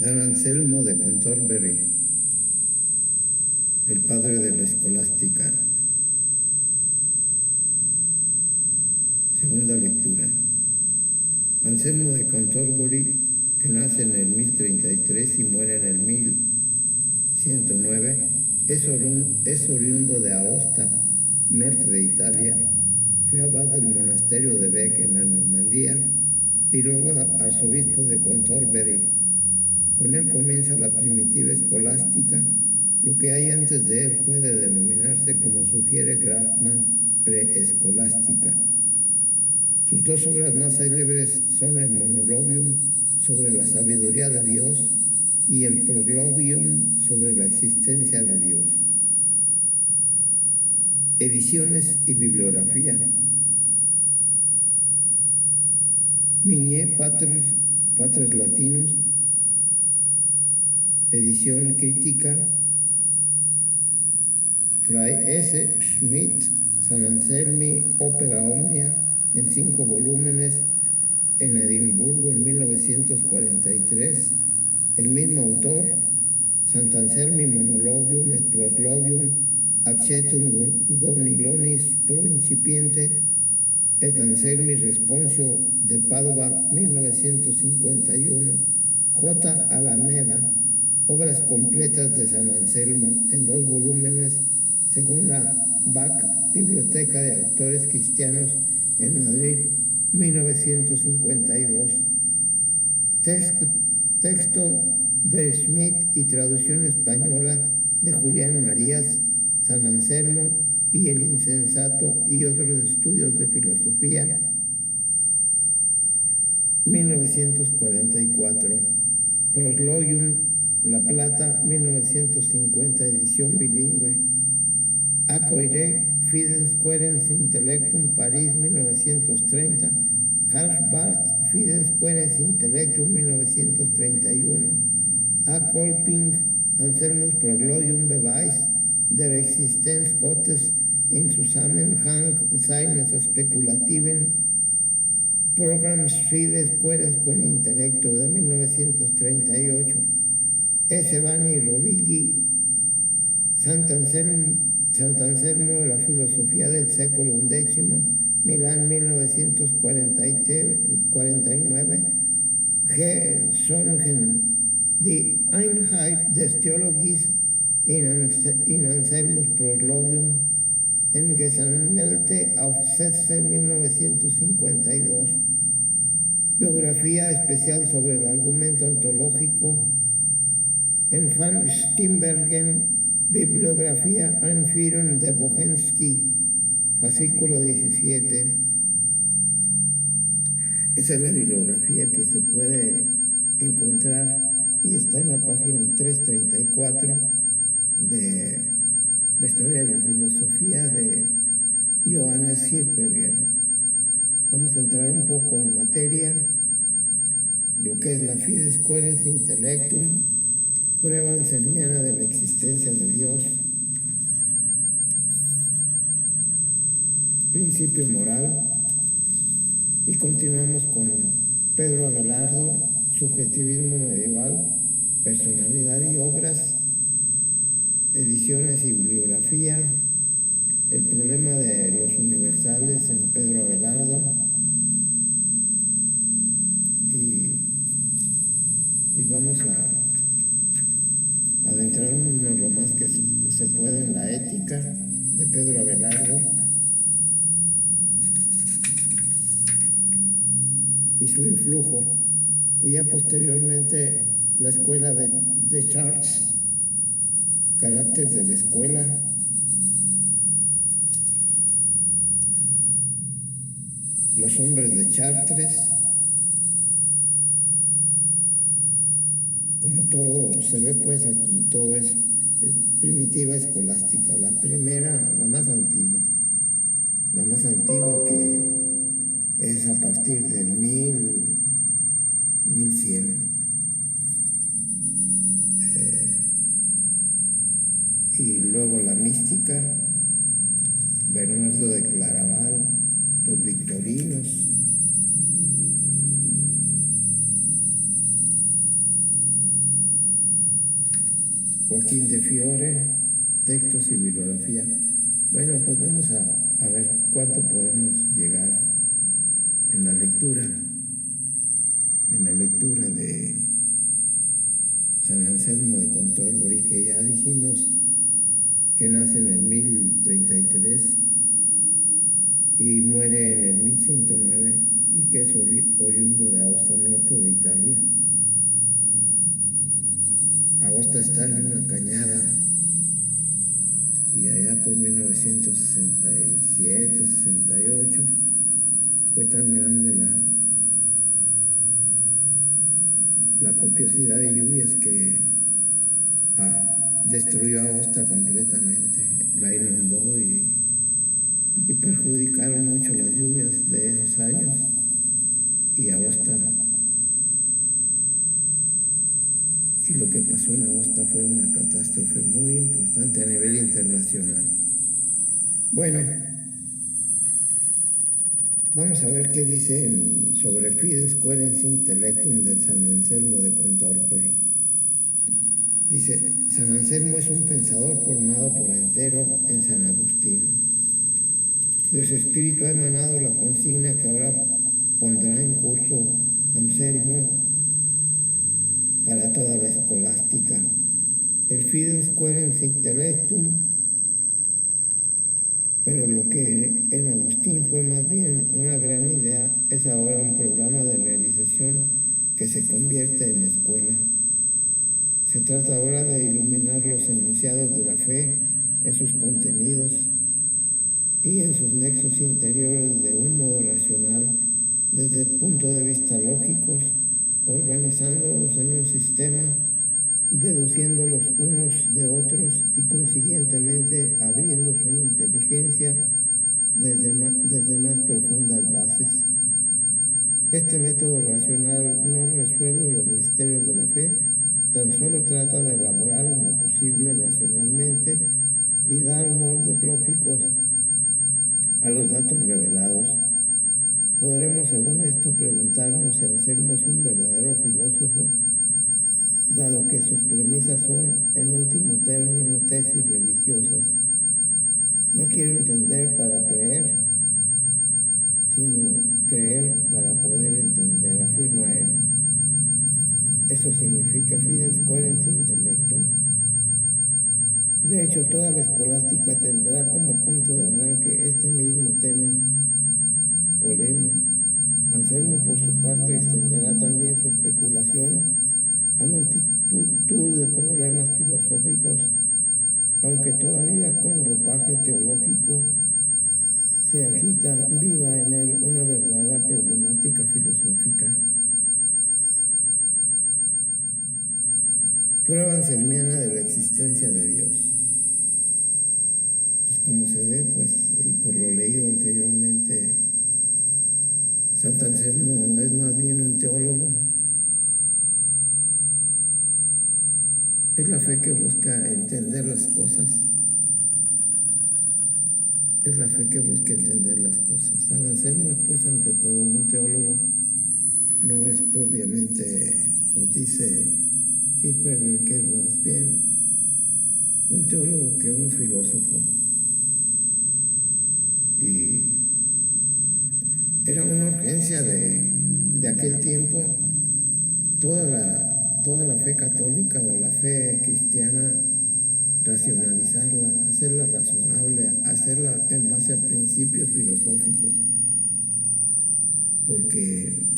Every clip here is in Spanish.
San Anselmo de Canterbury, el padre de la escolástica. Segunda lectura. Anselmo de Canterbury, que nace en el 1033 y muere en el 1109, es oriundo de Aosta, norte de Italia. Fue abad del monasterio de Bec en la Normandía y luego arzobispo de Canterbury. Con él comienza la primitiva escolástica. Lo que hay antes de él puede denominarse, como sugiere Grafman, preescolástica. Sus dos obras más célebres son el Monologium sobre la sabiduría de Dios y el Prologium sobre la existencia de Dios. Ediciones y bibliografía. Migne Patres Latinos, edición crítica. Fray S. Schmidt, San Anselmi, Opera Omnia, en 5 volúmenes, en Edimburgo en 1943. El mismo autor, Sant Anselmi Monologium et Proslogium accetum Gonilonis pro incipiente et Anselmi Responsio de Padua 1951. J. Alameda, obras completas de San Anselmo en 2 volúmenes, según la BAC, Biblioteca de Autores Cristianos, en Madrid, 1952. Texto de Schmidt y traducción española de Julián Marías, San Anselmo y el Insensato y otros estudios de filosofía, 1944. Proslogium, La Plata, 1950, edición bilingüe. Acoire, Fides Querens Intellectum, París, 1930. Karl Barth, Fides Querens Intellectum, 1931. A. Kolping, Anselmus Prologium Beweis der Existenz Gottes in Zusammenhang seines Spekulativen Programms Fides Querens Intellectum, de 1938. S. Bani Rovigli, Sant Anselmo de la Filosofía del Século XI, Milán, 1949. G. Songen, Die Einheit des Theologies in Anselmus Prologium, en Gesammelte Aufsätze, 1952. Biografía especial sobre el argumento ontológico, en Van Steenbergen, Bibliografía Einführung de Bohensky, fascículo 17. Esa es la bibliografía que se puede encontrar y está en la página 334 de la historia de la filosofía de Johannes Hirschberger. Vamos a entrar un poco en materia, lo que es la Fides Querens Intellectum, prueba anselmiana de la existencia de Dios, principio moral, y continuamos con Pedro Abelardo, subjetivismo medieval, personalidad y obras, ediciones y bibliografía, el problema de los universales en Pedro Abelardo, y vamos a adentrarnos lo más que se puede en la ética de Pedro Abelardo y su influjo, y ya posteriormente la escuela de Chartres, carácter de la escuela, los hombres de Chartres. Como todo se ve pues aquí, todo es primitiva escolástica, la primera, la más antigua que es a partir del 1100. Y luego la mística, Bernardo de Claraval, los victorinos, Joaquín de Fiore, textos y bibliografía. Bueno, pues vamos a ver cuánto podemos llegar en la lectura de San Anselmo de Canterbury, que ya dijimos que nace en el 1033 y muere en el 1109 y que es oriundo de Aosta, norte de Italia. Aosta está en una cañada y allá por 1967, 68 fue tan grande la copiosidad de lluvias que destruyó Aosta completamente, la inundó y perjudicaron mucho las lluvias de esos años, y Aosta, y lo que pasó en Aosta fue una catástrofe muy importante a nivel internacional. Bueno, vamos a ver qué dice sobre Fides Querens Intellectum de San Anselmo de Canterbury. Dice: San Anselmo es un pensador formado por entero en San Agustín. De su espíritu ha emanado la consigna que ahora pondrá en curso Anselmo para toda la escolástica. El Fides Querens Intellectum, pero lo que en Agustín fue más bien una gran idea, es ahora un programa de realización que se convierte en escuela. Se trata ahora de iluminar los enunciados de la fe en sus contenidos y en sus nexos interiores de un modo racional, desde el punto de vista lógicos, organizándolos en un sistema, deduciéndolos unos de otros y consiguientemente abriendo su inteligencia desde más profundas bases. Este método racional no resuelve los misterios de la fe, tan solo trata de elaborar en lo posible racionalmente y dar moldes lógicos a los datos revelados. Podremos, según esto, preguntarnos si Anselmo es un verdadero filósofo, dado que sus premisas son, en último término, tesis religiosas. No quiero entender para creer, sino creer para poder entender, afirma él. Eso significa Fides Querens Intellectum. De hecho, toda la escolástica tendrá como punto de arranque este mismo tema o lema. Anselmo, por su parte, extenderá también su especulación a multitud de problemas filosóficos, aunque todavía con ropaje teológico se agita viva en él una verdadera problemática filosófica. Prueba anselmiana de la existencia de Dios. Pues como se ve, pues, y por lo leído anteriormente, Santo Anselmo es más bien un teólogo. Es la fe que busca entender las cosas. Es la fe que busca entender las cosas. San Anselmo es, pues, ante todo un teólogo. No es propiamente, nos dice Hilberger, que es más bien un teólogo que un filósofo. Y era una urgencia de aquel tiempo, toda la fe católica o la fe cristiana, racionalizarla, hacerla razonable, hacerla en base a principios filosóficos, porque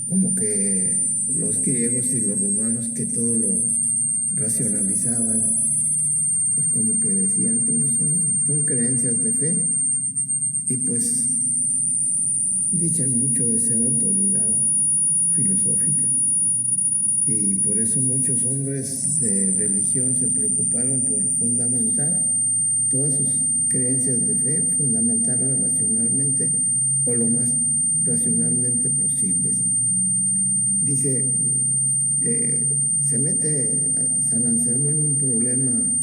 como que los griegos y los romanos, que todo lo racionalizaban, pues como que decían, pues no son creencias de fe, y pues dicen mucho de ser autoridad filosófica. Y por eso muchos hombres de religión se preocuparon por fundamentar todas sus creencias de fe, fundamentarlas racionalmente o lo más racionalmente posibles. Dice, se mete a San Anselmo en un problema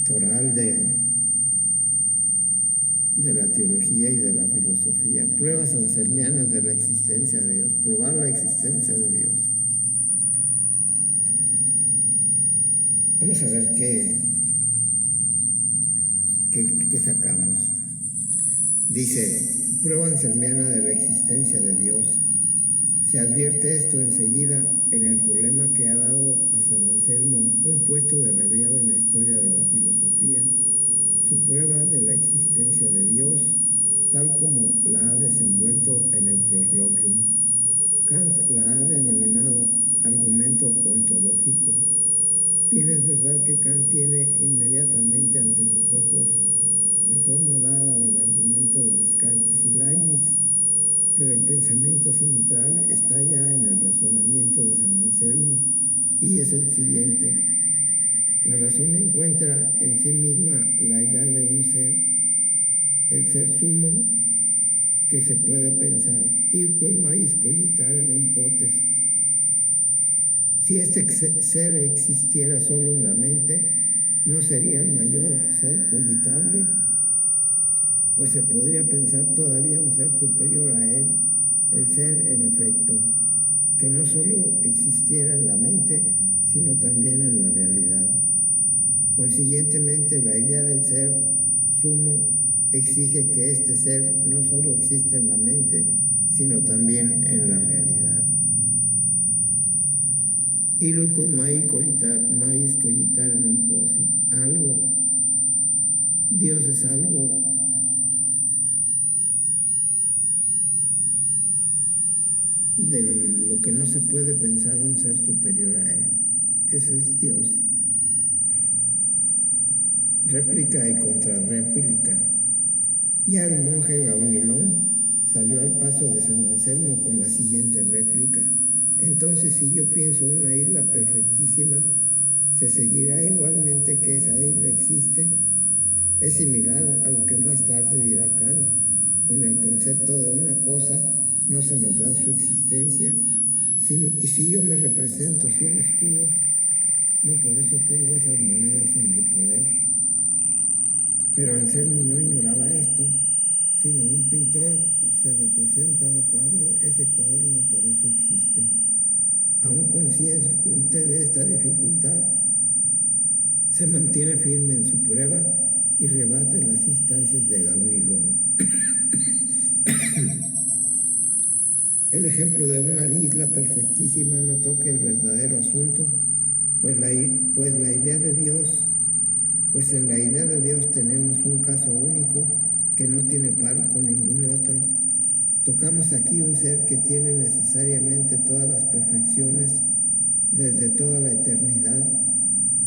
toral de la teología y de la filosofía, pruebas anselmianas de la existencia de Dios, probar la existencia de Dios. Vamos a ver qué sacamos. Dice, prueba anselmiana de la existencia de Dios. Se advierte esto enseguida en el problema que ha dado a San Anselmo un puesto de relieve en la historia de la filosofía, su prueba de la existencia de Dios, tal como la ha desenvuelto en el Proslogium. Kant la ha denominado argumento ontológico. Bien es verdad que Kant tiene inmediatamente ante sus ojos la forma dada del argumento de Descartes y Leibniz, pero el pensamiento central está ya en el razonamiento de San Anselmo y es el siguiente. La razón encuentra en sí misma la idea de un ser, el ser sumo que se puede pensar, quod mais cogitare non potest. Si este ser existiera solo en la mente, no sería el mayor ser cogitable, pues se podría pensar todavía un ser superior a él, el ser en efecto, que no solo existiera en la mente, sino también en la realidad. Consiguientemente, la idea del ser sumo exige que este ser no solo existe en la mente, sino también en la realidad. Illud quod mais cogitare non possit. Dios es algo de lo que no se puede pensar un ser superior a él. Ese es Dios. Réplica y contrarréplica. Ya el monje Gaunilón salió al paso de San Anselmo con la siguiente réplica. Entonces, si yo pienso una isla perfectísima, ¿se seguirá igualmente que esa isla existe? Es similar a lo que más tarde dirá Kant. Con el concepto de una cosa no se nos da su existencia. Y si yo me represento 100 escudos, no por eso tengo esas monedas en mi poder. Pero Anselmo no ignoraba esto, sino un pintor se representa un cuadro, ese cuadro no por eso existe. Aún consciente de esta dificultad, se mantiene firme en su prueba y rebate las instancias de Gaunilón. El ejemplo de una isla perfectísima no toca el verdadero asunto, pues en la idea de Dios tenemos un caso único que no tiene par con ningún otro. Tocamos aquí un ser que tiene necesariamente todas las perfecciones desde toda la eternidad,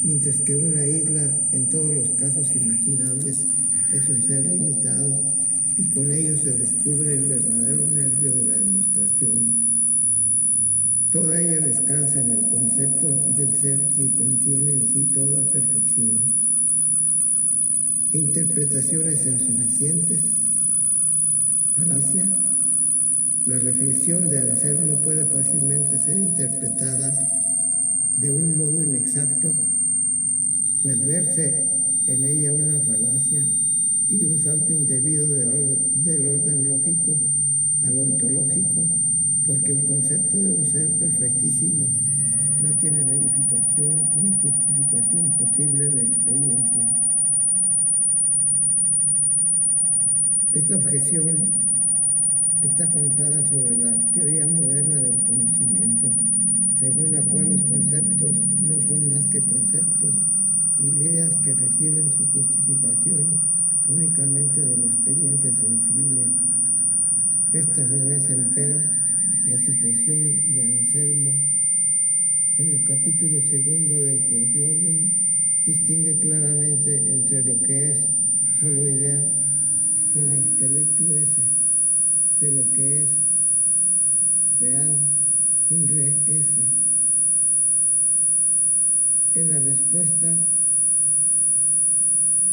mientras que una isla en todos los casos imaginables es un ser limitado y con ello se descubre el verdadero nervio de la demostración. Toda ella descansa en el concepto del ser que contiene en sí toda perfección. Interpretaciones insuficientes, falacia. La reflexión de Anselmo puede fácilmente ser interpretada de un modo inexacto, pues verse en ella una falacia y un salto indebido del orden lógico al ontológico, porque el concepto de un ser perfectísimo no tiene verificación ni justificación posible en la experiencia. Esta objeción está contada sobre la teoría moderna del conocimiento, según la cual los conceptos no son más que conceptos, ideas que reciben su justificación únicamente de la experiencia sensible. Esta no es, empero, la situación de Anselmo. En el capítulo 2 del Proslogium distingue claramente entre lo que es solo idea, in intellectu esse, de lo que es real, in re esse. En la respuesta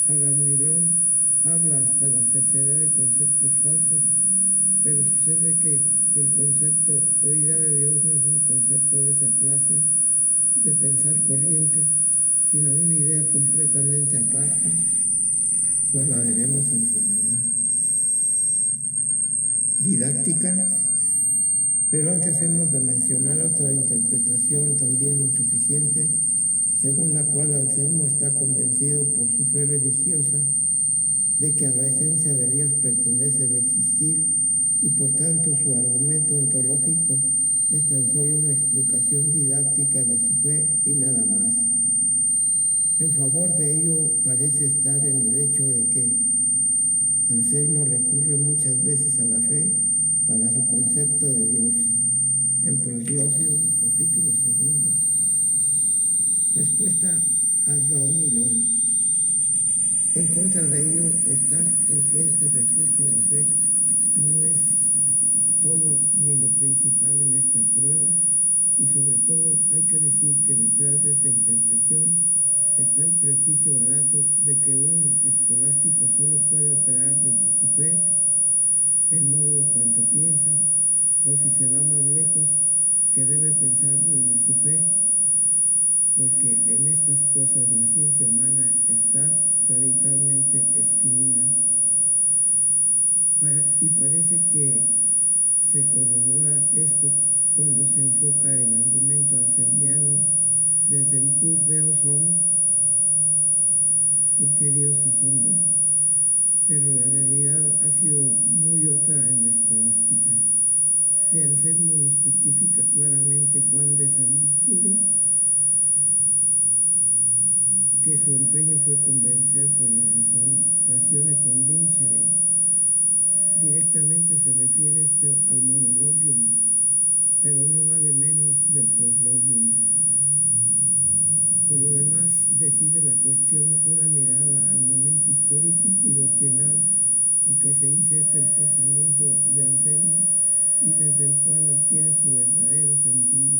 a Gaunilón habla hasta la saciedad de conceptos falsos, pero sucede que el concepto o idea de Dios no es un concepto de esa clase de pensar corriente, sino una idea completamente aparte, pues la veremos enseguida. Didáctica, pero antes hemos de mencionar otra interpretación también insuficiente según la cual Anselmo está convencido por su fe religiosa de que a la esencia de Dios pertenece el existir y por tanto su argumento ontológico es tan solo una explicación didáctica de su fe y nada más. En favor de ello parece estar en el hecho de que Anselmo recurre muchas veces a la fe para su concepto de Dios. En Proslogium, capítulo 2. Respuesta a Gaunilón. En contra de ello está en que este recurso a la fe no es todo ni lo principal en esta prueba, y sobre todo hay que decir que detrás de esta interpretación está el prejuicio barato de que un escolástico solo puede operar desde su fe, en modo cuanto piensa, o si se va más lejos, que debe pensar desde su fe, porque en estas cosas la ciencia humana está radicalmente excluida. Y parece que se corrobora esto cuando se enfoca el argumento anselmiano desde el cur deus homo, porque Dios es hombre, pero la realidad ha sido muy otra en la escolástica. De Anselmo nos testifica claramente Juan de Salisbury que su empeño fue convencer por la razón, ratione convincere. Directamente se refiere esto al monologium, pero no vale menos del proslogium. Por lo demás, decide la cuestión una mirada al momento histórico y doctrinal en que se inserta el pensamiento de Anselmo y desde el cual adquiere su verdadero sentido.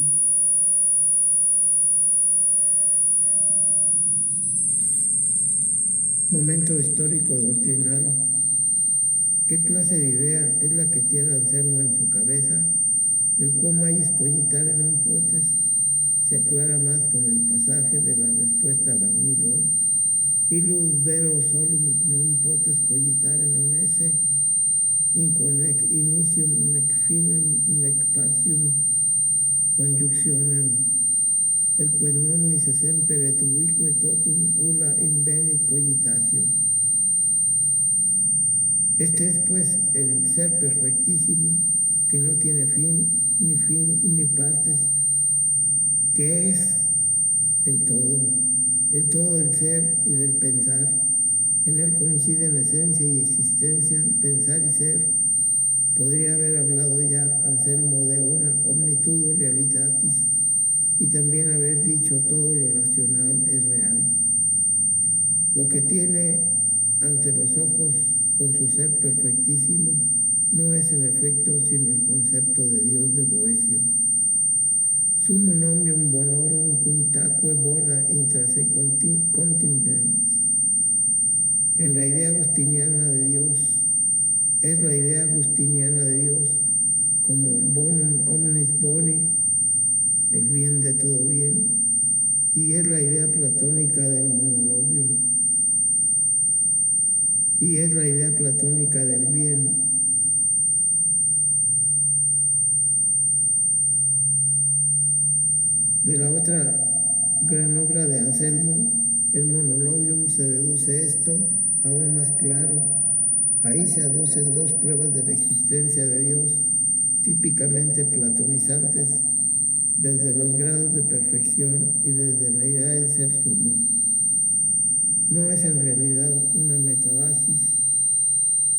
Momento histórico doctrinal. ¿Qué clase de idea es la que tiene Anselmo en su cabeza? El quo magis cogitare non potest se aclara más con el pasaje de la respuesta a Gaunilón. Illus vero solum non potest cogitare non esse, inquo nec initium nec finem nec partium conjunctionem, el quod non nisi semper et ubique totum ulla invenit cogitatio. Este es pues el ser perfectísimo que no tiene fin ni partes, que es el todo del ser y del pensar. En él coinciden esencia y existencia, pensar y ser. Podría haber hablado ya Anselmo de una omnitudo realitatis y también haber dicho todo lo racional es real. Lo que tiene ante los ojos con su ser perfectísimo no es en efecto sino el concepto de Dios de Boecio. Summum omnium bonorum cum taque bona intra se continens. En la idea agustiniana de Dios, es la idea agustiniana de Dios como bonum omnis boni, el bien de todo bien, y es la idea platónica del monologium. Y es la idea platónica del bien. De la otra gran obra de Anselmo, el monologium, se deduce esto aún más claro. Ahí se aducen dos pruebas de la existencia de Dios, típicamente platonizantes, desde los grados de perfección y desde la idea del ser sumo. No es en realidad una metabasis,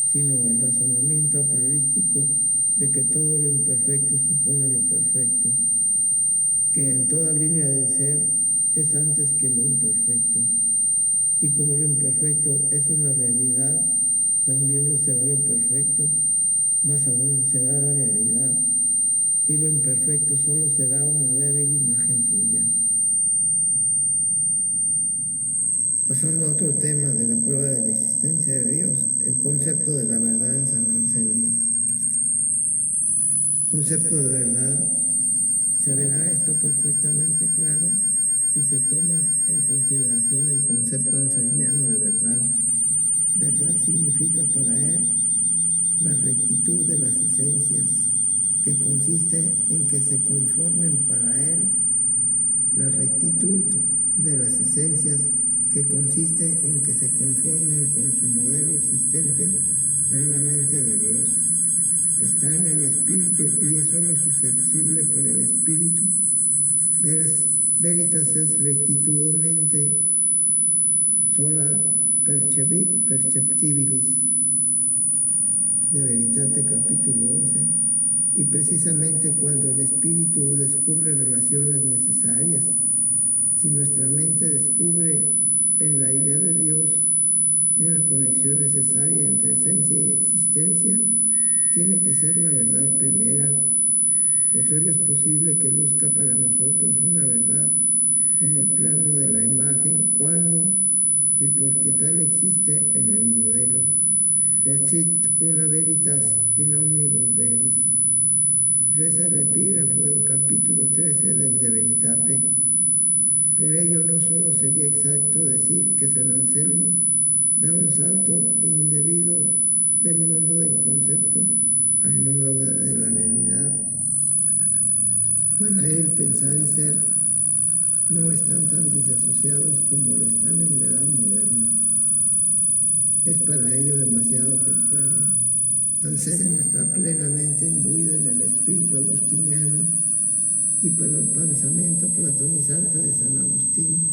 sino el razonamiento a priorístico de que todo lo imperfecto supone lo perfecto, que en toda línea del ser es antes que lo imperfecto, y como lo imperfecto es una realidad, también lo será lo perfecto, más aún será la realidad, y lo imperfecto solo será una débil imagen suya. Pasando a otro tema de la prueba de la existencia de Dios, el concepto de la verdad en San Anselmo. Concepto de verdad. Se verá esto perfectamente claro si se toma en consideración el concepto anselmiano de verdad. Verdad significa para él la rectitud de las esencias, que consiste en que se conformen para él la rectitud de las esencias, que consiste en que se conformen con su modelo existente en la mente de Dios. Está en el espíritu y es sólo susceptible por el espíritu. Veritas es rectitudomente sola perceptibilis, de Veritate capítulo 11, y precisamente cuando el espíritu descubre relaciones necesarias, si nuestra mente descubre en la idea de Dios una conexión necesaria entre esencia y existencia, tiene que ser la verdad primera, pues solo es posible que luzca para nosotros una verdad en el plano de la imagen cuando y porque tal existe en el modelo. Quasit una veritas in omnibus veris. Reza el epígrafo del capítulo 13 del De Veritate. Por ello no solo sería exacto decir que San Anselmo da un salto indebido del mundo del concepto al mundo de la realidad. Para él pensar y ser no están tan disasociados como lo están en la edad moderna. Es para ello demasiado temprano. Anselmo está plenamente imbuido en el espíritu agustiniano, y para el pensamiento platonizante de San Agustín,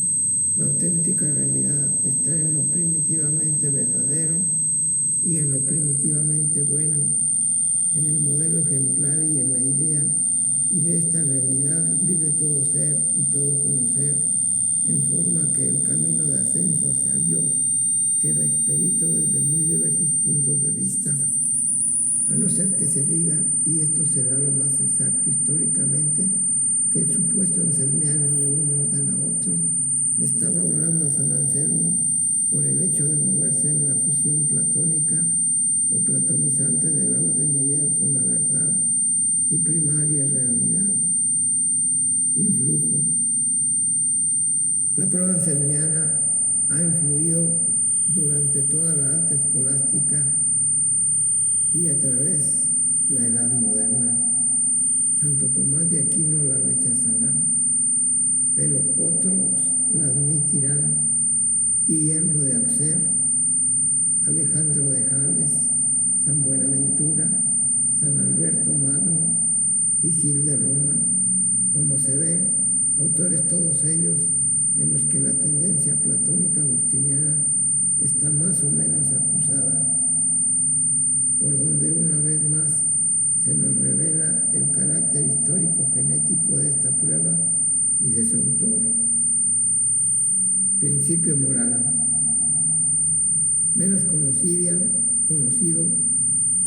la auténtica realidad está en lo primitivamente verdadero y en lo primitivamente bueno, en el modelo ejemplar y en la idea, y de esta realidad vive todo ser y todo conocer, en forma que el camino de ascenso hacia Dios queda expedito desde muy diversos puntos de vista. A no ser que se diga, y esto será lo más exacto históricamente, que el supuesto anselmiano de un orden a otro le estaba hablando a San Anselmo por el hecho de moverse en la fusión platónica o platonizante del orden ideal con la verdad y primaria realidad. Influjo. La prueba anselmiana ha influido durante toda la alta escolástica y a través de la edad moderna. Santo Tomás de Aquino la rechazará, pero otros la admitirán. Guillermo de Auxerre, Alejandro de Jales, San Buenaventura, San Alberto Magno y Gil de Roma, como se ve, autores todos ellos en los que la tendencia platónica agustiniana está más o menos acusada, por donde una vez más se nos revela el carácter histórico genético de esta prueba y de su autor. Principio moral. Menos conocido,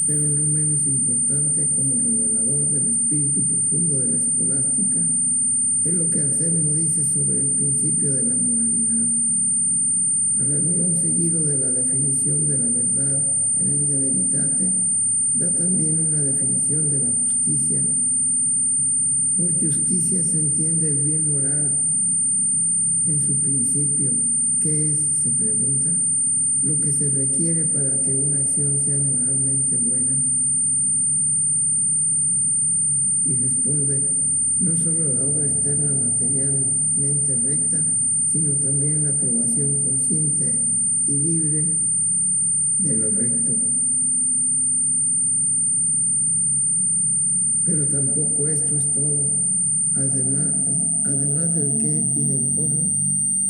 pero no menos importante como revelador del espíritu profundo de la escolástica, es lo que Anselmo dice sobre el principio de la moralidad. A renglón seguido de la definición de la verdad en el De Veritate, da también una definición de la justicia. Por justicia se entiende el bien moral en su principio. ¿Qué es?, se pregunta, lo que se requiere para que una acción sea moralmente buena. Y responde, no solo la obra externa materialmente recta, sino también la aprobación consciente y libre de lo recto. Pero tampoco esto es todo. Además del qué y del cómo,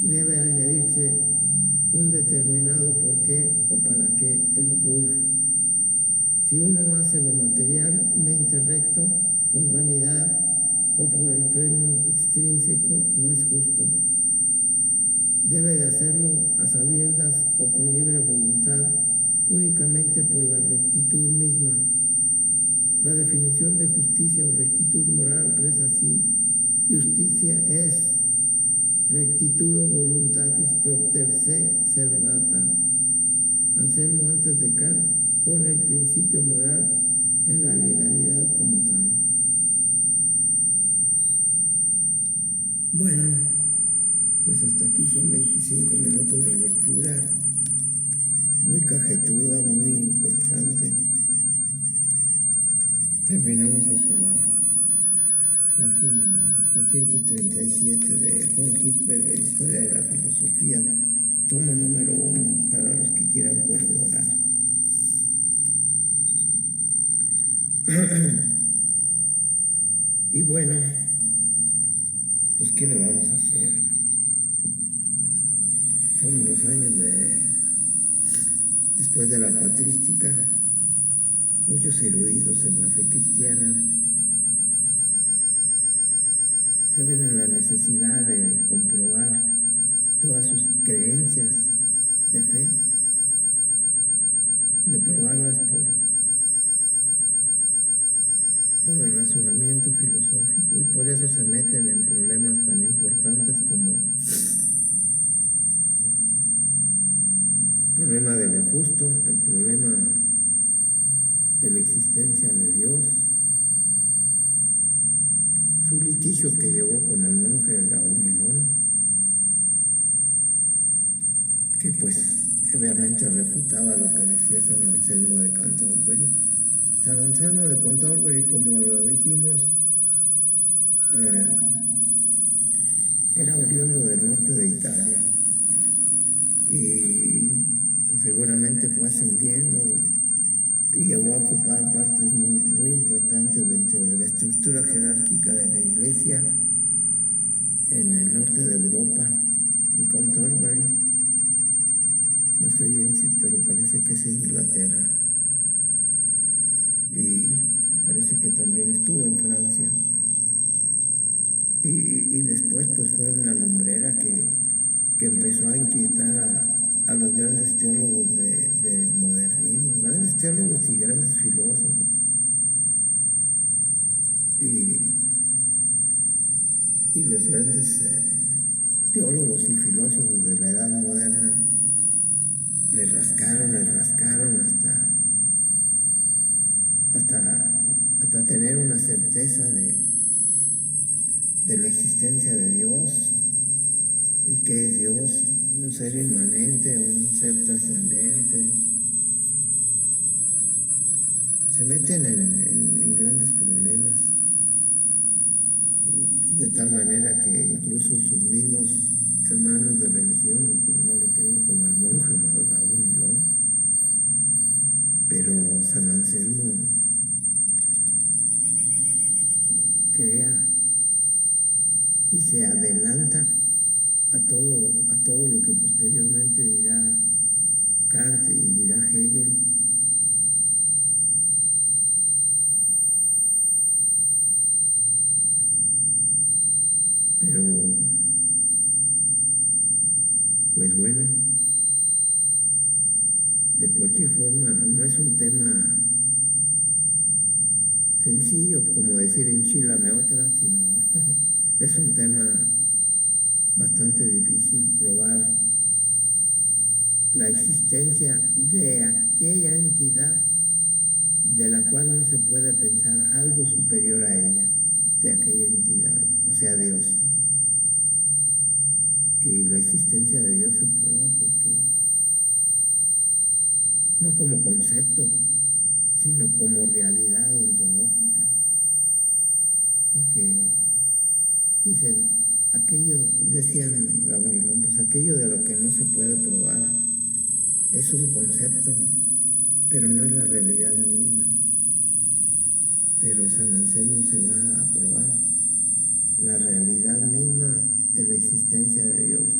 debe añadirse un determinado por qué o para qué, el cur. Si uno hace lo materialmente recto por vanidad o por el premio extrínseco, no es justo. Debe de hacerlo a sabiendas o con libre voluntad, únicamente por la rectitud misma. La definición de justicia o rectitud moral reza así: justicia es rectitudo voluntatis propter se servata. Anselmo, antes de Kant, pone el principio moral en la legalidad como tal. Bueno, pues hasta aquí son 25 minutos de lectura, muy cajetuda, muy importante. Terminamos hasta la página 337 de Juan Hitzberger, Historia de la Filosofía, tomo número 1, para los que quieran corroborar. Y bueno, pues ¿qué le vamos a hacer? Fueron los años después de la patrística. Muchos eruditos en la fe cristiana se ven en la necesidad de comprobar todas sus creencias de fe, de probarlas por el razonamiento filosófico, y por eso se meten en problemas tan importantes como el problema de lo justo, el problema de la existencia de Dios, su litigio que llevó con el monje Gaunilón, que pues obviamente refutaba lo que decía San Anselmo de Canterbury. San Anselmo de Canterbury, como lo dijimos, era oriundo del norte de Italia, y pues seguramente fue ascendiendo y llegó a ocupar partes muy importantes dentro de la estructura jerárquica de la Iglesia en el norte de Europa, en Canterbury. No sé bien si, pero parece que es Inglaterra. Y parece que también estuvo en Francia. Y después pues fue una lumbrera que empezó a inquietar a los grandes teólogos del modernismo, grandes teólogos y grandes filósofos. Y los grandes teólogos y filósofos de la Edad Moderna le rascaron hasta tener una certeza de la existencia de Dios. ¿Y qué es Dios? Un ser inmanente, un ser trascendente. Se meten en grandes problemas, de tal manera que incluso sus mismos hermanos de religión pues, no le creen, como el monje Gaunilón. Pero San Anselmo crea y se adelanta a todo lo que posteriormente dirá Kant y dirá Hegel. Pero, pues bueno, de cualquier forma, no es un tema sencillo como decir enchilame otra, sino es un tema bastante difícil probar la existencia de aquella entidad de la cual no se puede pensar algo superior a ella, de aquella entidad, o sea, Dios. Y la existencia de Dios se prueba porque, no como concepto, sino como realidad ontológica. Porque dicen, decían Gaunilón, pues aquello de lo que no se puede probar es un concepto, pero no es la realidad misma. Pero San Anselmo se va a probar la realidad misma de la existencia de Dios.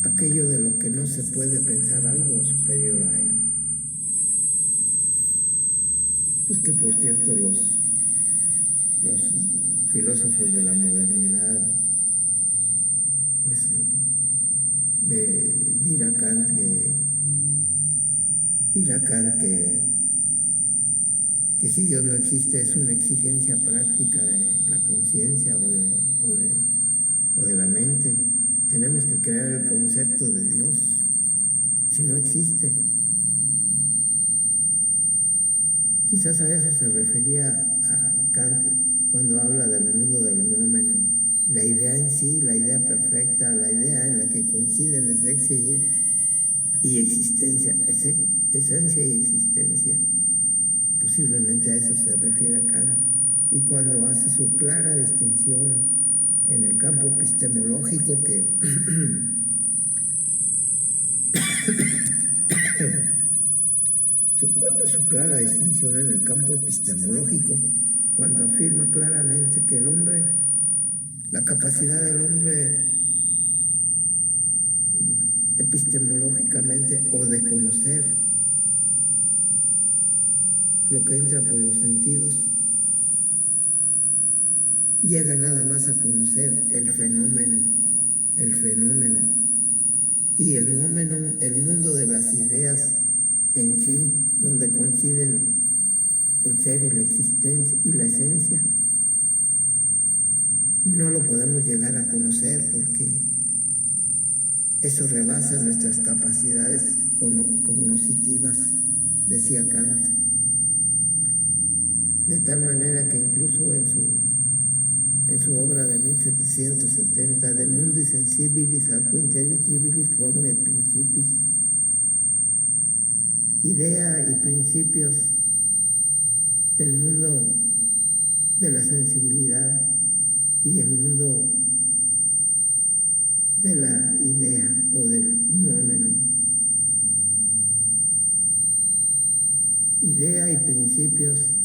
Aquello de lo que no se puede pensar algo superior a él. Pues que por cierto los filósofos de la modernidad, pues dirá Kant que si Dios no existe es una exigencia práctica de la conciencia o de la mente. Tenemos que crear el concepto de Dios, si no existe. Quizás a eso se refería a Kant cuando habla del mundo del noumenon, la idea en sí, la idea perfecta, la idea en la que coinciden esencia y existencia, esencia y existencia. Posiblemente a eso se refiere a Kant. y cuando hace su clara distinción en el campo epistemológico que su clara distinción en el campo epistemológico, cuando afirma claramente que el hombre, la capacidad del hombre epistemológicamente o de conocer lo que entra por los sentidos, llega nada más a conocer el fenómeno, y el mundo de las ideas en sí, donde coinciden el ser y la existencia y la esencia, no lo podemos llegar a conocer porque eso rebasa nuestras capacidades cognitivas, decía Kant. De tal manera que incluso en su obra de 1770, De Mundi Sensibilis Aqua Intelligibilis Forma et Principis, idea y principios del mundo de la sensibilidad y el mundo de la idea o del nómeno. Idea y principios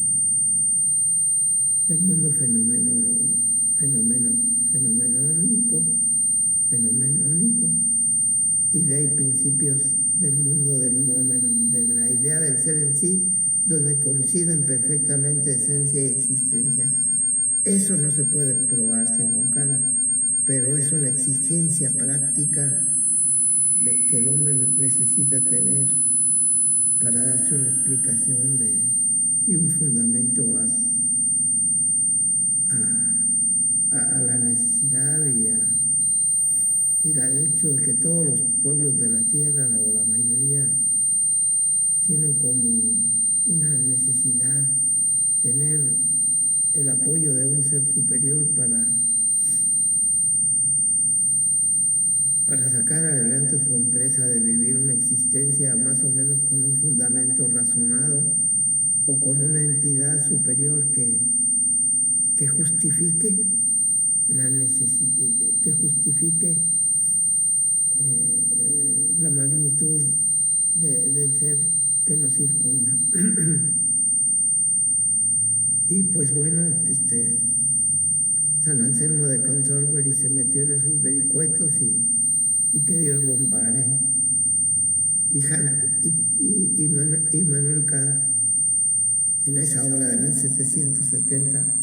del mundo fenomenónico, idea y principios del mundo del nómeno, de la idea del ser en sí, donde coinciden perfectamente esencia y existencia. Eso no se puede probar según Kant, pero es una exigencia práctica que el hombre necesita tener para darse una explicación y un fundamento a la necesidad y al hecho de que todos los pueblos de la tierra, o la mayoría, tienen como una necesidad tener el apoyo de un ser superior para sacar adelante su empresa de vivir una existencia más o menos con un fundamento razonado o con una entidad superior que justifique la magnitud del ser que nos circunda. Y pues bueno, San Anselmo de Canterbury se metió en esos vericuetos y que Dios lo ampare. Y Manuel Kant, en esa obra de 1770,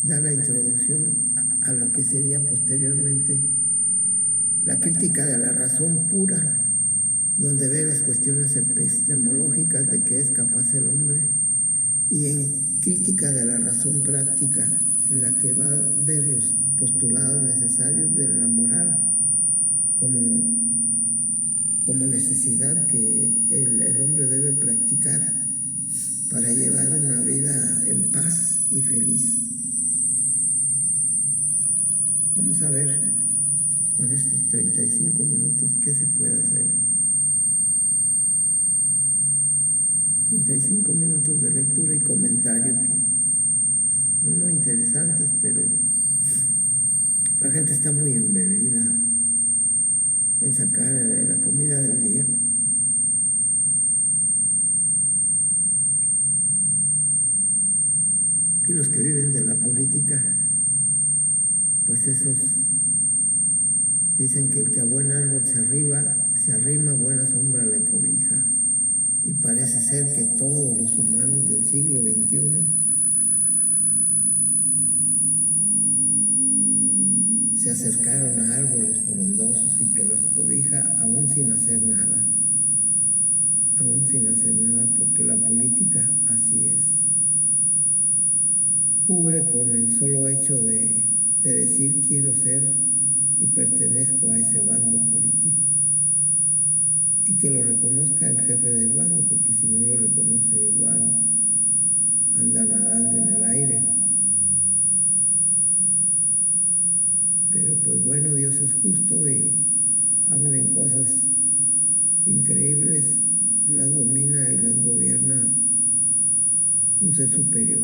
da la introducción a lo que sería posteriormente la crítica de la razón pura, donde ve las cuestiones epistemológicas de que es capaz el hombre, y en crítica de la razón práctica, en la que va a ver los postulados necesarios de la moral como necesidad que el hombre debe practicar para llevar una vida en paz y feliz. Vamos a ver con estos 35 minutos qué se puede hacer. 35 minutos de lectura y comentario que son muy interesantes, pero la gente está muy embebida en sacar la comida del día. Y los que viven de la política, pues esos dicen que el que a buen árbol se arrima, buena sombra le cobija. Y parece ser que todos los humanos del siglo XXI se acercaron a árboles frondosos y que los cobija aún sin hacer nada. Aún sin hacer nada, porque la política así es. Cubre con el solo hecho de decir quiero ser y pertenezco a ese bando político. Y que lo reconozca el jefe del bando, porque si no lo reconoce igual anda nadando en el aire. Pero pues bueno, Dios es justo y aún en cosas increíbles las domina y las gobierna un ser superior.